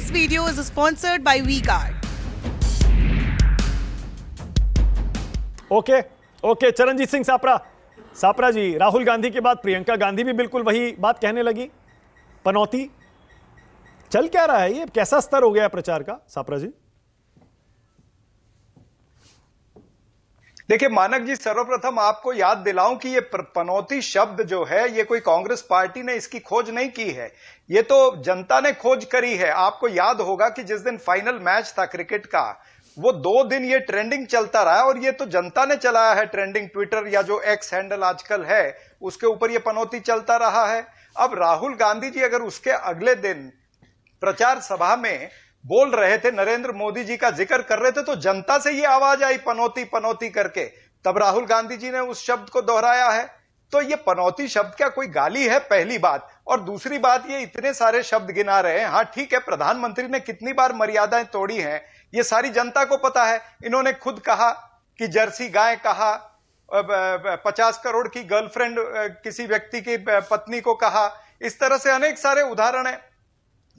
This video is sponsored by WeCard. Okay Charanjit Singh Sapra ji, Rahul Gandhi के बाद प्रियंका गांधी भी बिल्कुल वही बात कहने लगी। पनौती चल क्या रहा है, ये कैसा स्तर हो गया प्रचार का सापरा जी? देखिए मानक जी, सर्वप्रथम आपको याद दिलाऊं कि ये पनौती शब्द जो है ये कोई कांग्रेस पार्टी ने इसकी खोज नहीं की है, ये तो जनता ने खोज करी है। आपको याद होगा कि जिस दिन फाइनल मैच था क्रिकेट का, वो 2 दिन ये ट्रेंडिंग चलता रहा और ये तो जनता ने चलाया है ट्रेंडिंग। ट्विटर या जो एक्स हैंडल आजकल है उसके ऊपर ये पनौती चलता रहा है। अब राहुल गांधी जी अगर उसके अगले दिन प्रचार सभा में बोल रहे थे, नरेंद्र मोदी जी का जिक्र कर रहे थे, तो जनता से ये आवाज आई पनौती पनौती करके, तब राहुल गांधी जी ने उस शब्द को दोहराया है। तो ये पनौती शब्द क्या कोई गाली है, पहली बात। और दूसरी बात, ये इतने सारे शब्द गिना रहे हैं। हाँ ठीक है, प्रधानमंत्री ने कितनी बार मर्यादाएं तोड़ी हैं ये सारी जनता को पता है। इन्होंने खुद कहा कि जर्सी गाय कहा, 50 करोड़ की गर्लफ्रेंड किसी व्यक्ति की पत्नी को कहा, इस तरह से अनेक सारे उदाहरण है।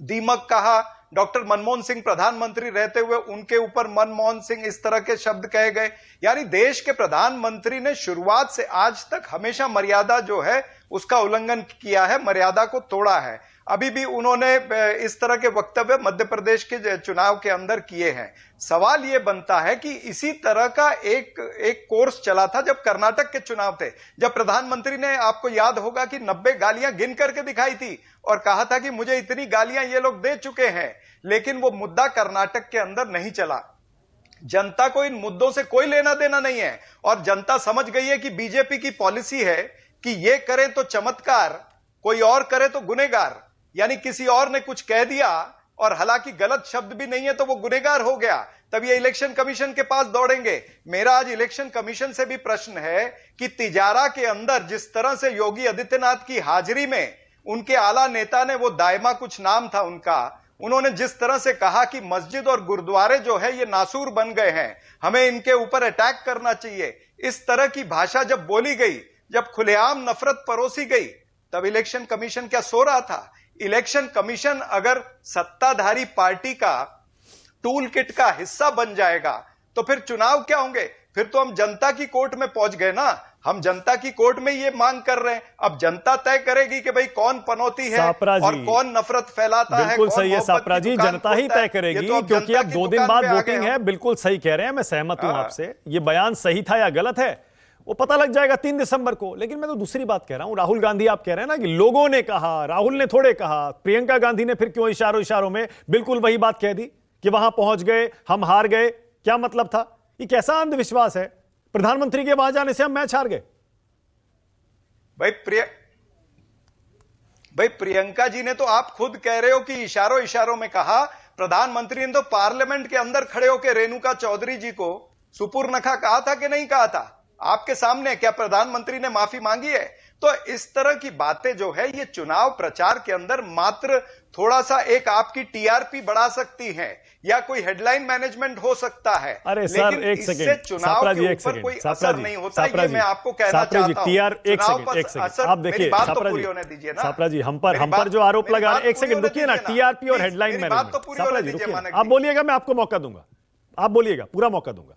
दीमक कहा, डॉक्टर मनमोहन सिंह प्रधानमंत्री रहते हुए उनके ऊपर मनमोहन सिंह, इस तरह के शब्द कहे गए। यानी देश के प्रधानमंत्री ने शुरुआत से आज तक हमेशा मर्यादा जो है उसका उल्लंघन किया है, मर्यादा को तोड़ा है। अभी भी उन्होंने इस तरह के वक्तव्य मध्य प्रदेश के चुनाव के अंदर किए हैं। सवाल यह बनता है कि इसी तरह का एक कोर्स चला था जब कर्नाटक के चुनाव थे, जब प्रधानमंत्री ने, आपको याद होगा कि 90 गालियां गिन करके दिखाई थी और कहा था कि मुझे इतनी गालियां ये लोग दे चुके हैं, लेकिन वो मुद्दा कर्नाटक के अंदर नहीं चला। जनता को इन मुद्दों से कोई लेना देना नहीं है और जनता समझ गई है कि बीजेपी की पॉलिसी है कि ये करें तो चमत्कार, कोई और करे तो गुनेगार। यानी किसी और ने कुछ कह दिया और हालांकि गलत शब्द भी नहीं है तो वो गुनेगार हो गया, तब ये इलेक्शन कमीशन के पास दौड़ेंगे। मेरा आज इलेक्शन कमीशन से भी प्रश्न है कि तिजारा के अंदर जिस तरह से योगी आदित्यनाथ की हाजिरी में उनके आला नेता ने, वो दायमा कुछ नाम था उनका, उन्होंने जिस तरह से कहा कि मस्जिद और गुरुद्वारे जो है ये नासूर बन गए हैं, हमें इनके ऊपर अटैक करना चाहिए, इस तरह की भाषा जब बोली गई, जब खुलेआम नफरत परोसी गई, तब इलेक्शन कमीशन क्या सो रहा था? इलेक्शन कमीशन अगर सत्ताधारी पार्टी का टूल किट का हिस्सा बन जाएगा तो फिर चुनाव क्या होंगे? फिर तो हम जनता की कोर्ट में पहुंच गए ना। हम जनता की कोर्ट में ये मांग कर रहे हैं, अब जनता तय करेगी कि भाई कौन पनौती है और कौन नफरत फैलाता है। बिल्कुल सही है सापरा जी, जनता ही तय करेगी, क्योंकि अब 2 दिन बाद वोटिंग है। बिल्कुल सही कह रहे हैं, मैं सहमत हूं आपसे। ये बयान सही था या गलत है वो पता लग जाएगा 3 दिसंबर को। लेकिन मैं तो दूसरी बात कह रहा हूं, राहुल गांधी आप कह रहे हैं ना कि लोगों ने कहा, राहुल ने थोड़े कहा। प्रियंका गांधी ने फिर क्यों इशारों में बिल्कुल वही बात कह दी कि वहां पहुंच गए, हम हार गए। क्या मतलब था? ये कैसा अंधविश्वास है? प्रधानमंत्री के वहां जाने से हम मैच हार गए। भाई प्रियंका जी ने तो, आप खुद कह रहे हो कि इशारों में कहा। प्रधानमंत्री ने तो पार्लियामेंट के अंदर खड़े होकर रेणुका चौधरी जी को सुपुर्नखा कहा था कि नहीं कहा था? आपके सामने क्या प्रधानमंत्री ने माफी मांगी है? तो इस तरह की बातें जो है ये चुनाव प्रचार के अंदर मात्र थोड़ा सा एक आपकी टीआरपी बढ़ा सकती हैं या कोई हेडलाइन मैनेजमेंट हो सकता है। अरे सर एक सेकंड, सापरा जी एक सेकंड, असर नहीं होता, ये मैं आपको कहना चाहता हूं। एक सेकंड आप देखिए सापरा जी, हम पर जो आरोप लगा रहे हैं, एक सेकंड रुकिए ना। टीआरपी और हेडलाइन मैनेजमेंट, सापरा जी रुकिए, आप बोलिएगा, मैं आपको मौका दूंगा, आप बोलिएगा, पूरा मौका दूंगा।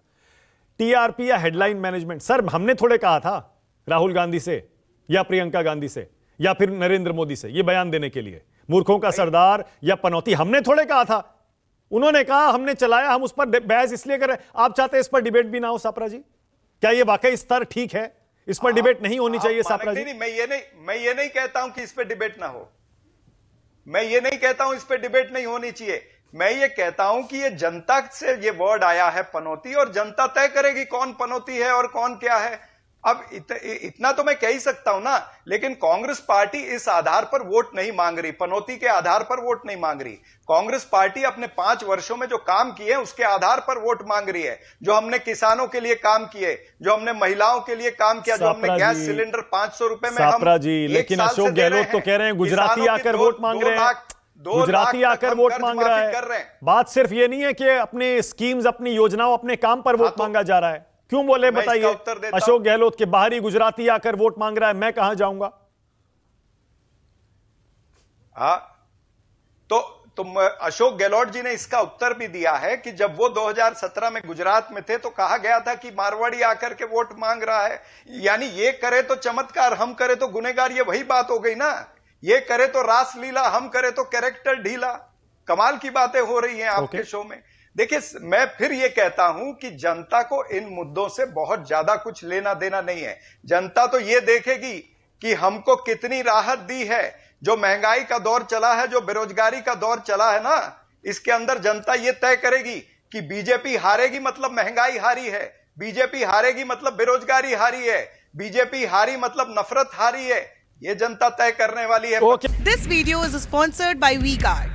टीआरपी या हेडलाइन मैनेजमेंट, सर हमने थोड़े कहा था राहुल गांधी से या प्रियंका गांधी से या फिर नरेंद्र मोदी से ये बयान देने के लिए मूर्खों का सरदार या पनौती, हमने थोड़े कहा था। उन्होंने कहा, हमने चलाया, हम उस पर बहस इसलिए कर रहे हैं। आप चाहते हैं इस पर डिबेट भी ना हो सापरा जी? क्या ये वाकई स्तर ठीक है? इस पर डिबेट नहीं होनी चाहिए सापरा जी? मैं ये नहीं कहता हूं कि इस पर डिबेट ना हो, मैं ये नहीं कहता हूं इस पर डिबेट नहीं होनी चाहिए। मैं ये कहता हूं कि ये जनता से ये वर्ड आया है पनौती, और जनता तय करेगी कौन पनौती है और कौन क्या है। अब इतना तो मैं कह ही सकता हूं ना, लेकिन कांग्रेस पार्टी इस आधार पर वोट नहीं मांग रही, पनौती के आधार पर वोट नहीं मांग रही। कांग्रेस पार्टी अपने 5 वर्षों में जो काम किए उसके आधार पर वोट मांग रही है। जो हमने किसानों के लिए काम किए, जो हमने महिलाओं के लिए काम किया, जो हमने गैस सिलेंडर 500 रुपए में सापरा जी, लेकिन अशोक गहलोत तो कह रहे हैं गुजराती आकर वोट मांग रहे हैं, गुजराती आकर वोट मांग रहा है। बात सिर्फ ये नहीं है कि अपने स्कीम्स, अपनी योजनाओं, अपने काम पर वोट मांगा जा रहा है। क्यों बोले बताइए? अशोक गहलोत के बाहरी गुजराती आकर वोट मांग रहा है, मैं कहां जाऊंगा? तुम अशोक गहलोत जी ने इसका उत्तर भी दिया है कि जब वो 2017 में गुजरात में थे तो कहा गया था कि मारवाड़ी आकर के वोट मांग रहा है। यानी ये करे तो चमत्कार, हम करे तो गुनेगार, ये वही बात हो गई ना। ये करे तो रासलीला, हम करे तो कैरेक्टर ढीला। कमाल की बातें हो रही हैं आपके शो में। देखिए, मैं फिर ये कहता हूं कि जनता को इन मुद्दों से बहुत ज्यादा कुछ लेना देना नहीं है। जनता तो ये देखेगी कि हमको कितनी राहत दी है। जो महंगाई का दौर चला है, जो बेरोजगारी का दौर चला है ना, इसके अंदर जनता ये तय करेगी कि बीजेपी हारेगी मतलब महंगाई हारी है, बीजेपी हारेगी मतलब बेरोजगारी हारी है, बीजेपी हारी मतलब नफरत हारी है। ये जनता तय करने वाली है। This video is sponsored by WeCard.